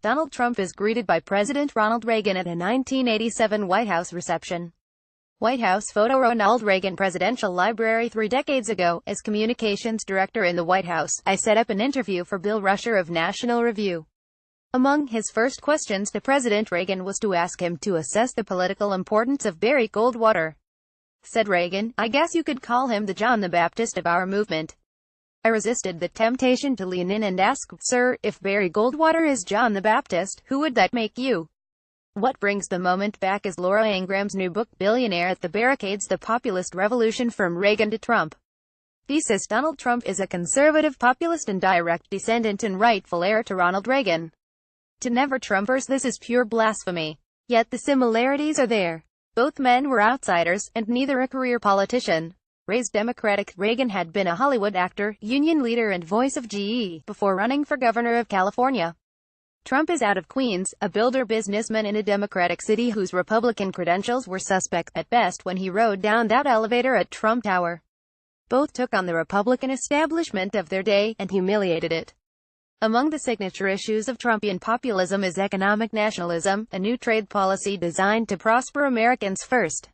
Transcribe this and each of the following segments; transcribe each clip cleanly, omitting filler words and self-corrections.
Donald Trump is greeted by President Ronald Reagan at a 1987 White House reception. White House photo. Ronald Reagan Presidential Library. 3 decades ago, as communications director in the White House, I set up an interview for Bill Rusher of National Review. Among his first questions to President Reagan was to ask him to assess the political importance of Barry Goldwater. Said Reagan, "I guess you could call him the John the Baptist of our movement." I resisted the temptation to lean in and ask, "Sir, if Barry Goldwater is John the Baptist, who would that make you?" What brings the moment back is Laura Ingraham's new book, Billionaire at the Barricades: The Populist Revolution from Reagan to Trump. Thesis: Donald Trump is a conservative populist and direct descendant and rightful heir to Ronald Reagan. To never-Trumpers, this is pure blasphemy. Yet the similarities are there. Both men were outsiders, and neither a career politician. Raised Democratic, Reagan had been a Hollywood actor, union leader and voice of GE, before running for governor of California. Trump is out of Queens, a builder businessman in a Democratic city whose Republican credentials were suspect at best when he rode down that elevator at Trump Tower. Both took on the Republican establishment of their day, and humiliated it. Among the signature issues of Trumpian populism is economic nationalism, a new trade policy designed to prosper Americans first.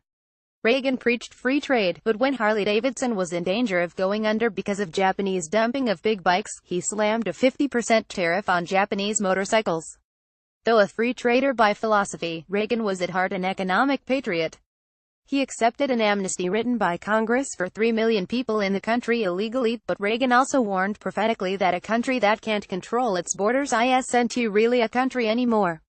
Reagan preached free trade, but when Harley-Davidson was in danger of going under because of Japanese dumping of big bikes, he slammed a 50% tariff on Japanese motorcycles. Though a free trader by philosophy, Reagan was at heart an economic patriot. He accepted an amnesty written by Congress for 3 million people in the country illegally, but Reagan also warned prophetically that a country that can't control its borders isn't really a country anymore.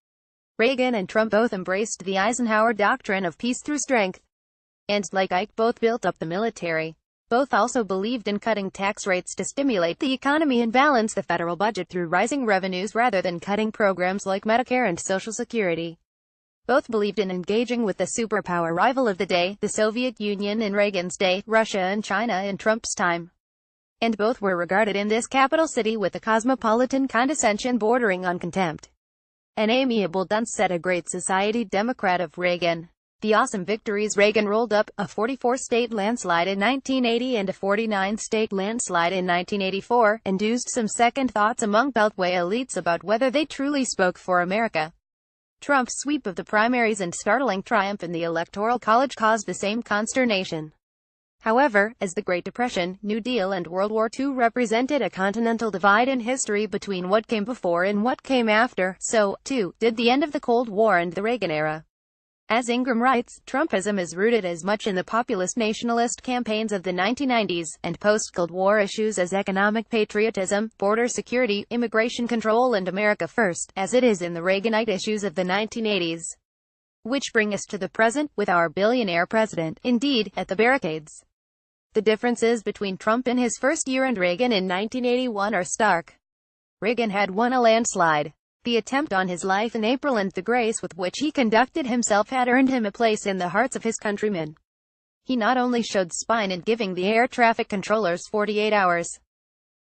Reagan and Trump both embraced the Eisenhower doctrine of peace through strength. And, like Ike, both built up the military. Both also believed in cutting tax rates to stimulate the economy and balance the federal budget through rising revenues rather than cutting programs like Medicare and Social Security. Both believed in engaging with the superpower rival of the day, the Soviet Union in Reagan's day, Russia and China in Trump's time. And both were regarded in this capital city with a cosmopolitan condescension bordering on contempt. An amiable dunce, said a Great Society Democrat of Reagan. The awesome victories Reagan rolled up, a 44-state landslide in 1980 and a 49-state landslide in 1984, induced some second thoughts among Beltway elites about whether they truly spoke for America. Trump's sweep of the primaries and startling triumph in the Electoral College caused the same consternation. However, as the Great Depression, New Deal and World War II represented a continental divide in history between what came before and what came after, so, too, did the end of the Cold War and the Reagan era. As Ingram writes, Trumpism is rooted as much in the populist nationalist campaigns of the 1990s, and post-Cold War issues as economic patriotism, border security, immigration control and America First, as it is in the Reaganite issues of the 1980s. Which bring us to the present, with our billionaire president, indeed, at the barricades. The differences between Trump in his first year and Reagan in 1981 are stark. Reagan had won a landslide. The attempt on his life in April and the grace with which he conducted himself had earned him a place in the hearts of his countrymen. He not only showed spine in giving the air traffic controllers 48 hours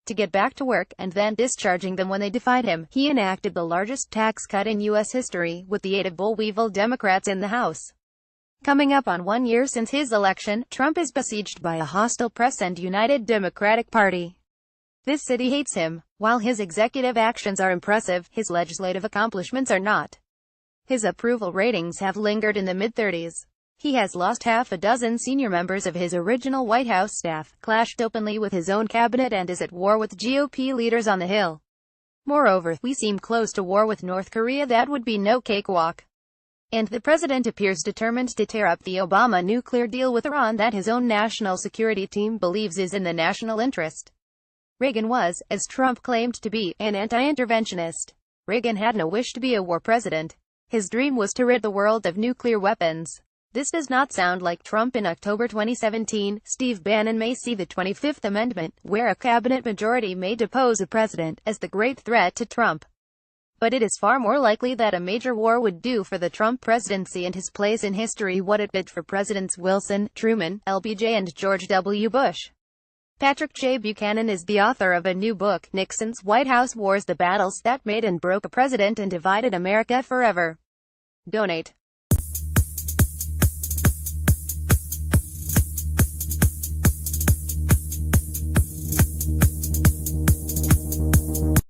to get back to work, and then discharging them when they defied him, he enacted the largest tax cut in U.S. history, with the aid of bull-weevil Democrats in the House. Coming up on 1 year since his election, Trump is besieged by a hostile press and united Democratic Party. This city hates him. While his executive actions are impressive, his legislative accomplishments are not. His approval ratings have lingered in the mid-30s. He has lost half a dozen senior members of his original White House staff, clashed openly with his own cabinet and is at war with GOP leaders on the Hill. Moreover, we seem close to war with North Korea. That would be no cakewalk. And the president appears determined to tear up the Obama nuclear deal with Iran that his own national security team believes is in the national interest. Reagan was, as Trump claimed to be, an anti-interventionist. Reagan had no wish to be a war president. His dream was to rid the world of nuclear weapons. This does not sound like Trump. In October 2017, Steve Bannon may see the 25th Amendment, where a cabinet majority may depose a president, as the great threat to Trump. But it is far more likely that a major war would do for the Trump presidency and his place in history what it did for Presidents Wilson, Truman, LBJ and George W. Bush. Patrick J. Buchanan is the author of a new book, Nixon's White House Wars: The Battles That Made and Broke a President and Divided America Forever. Donate.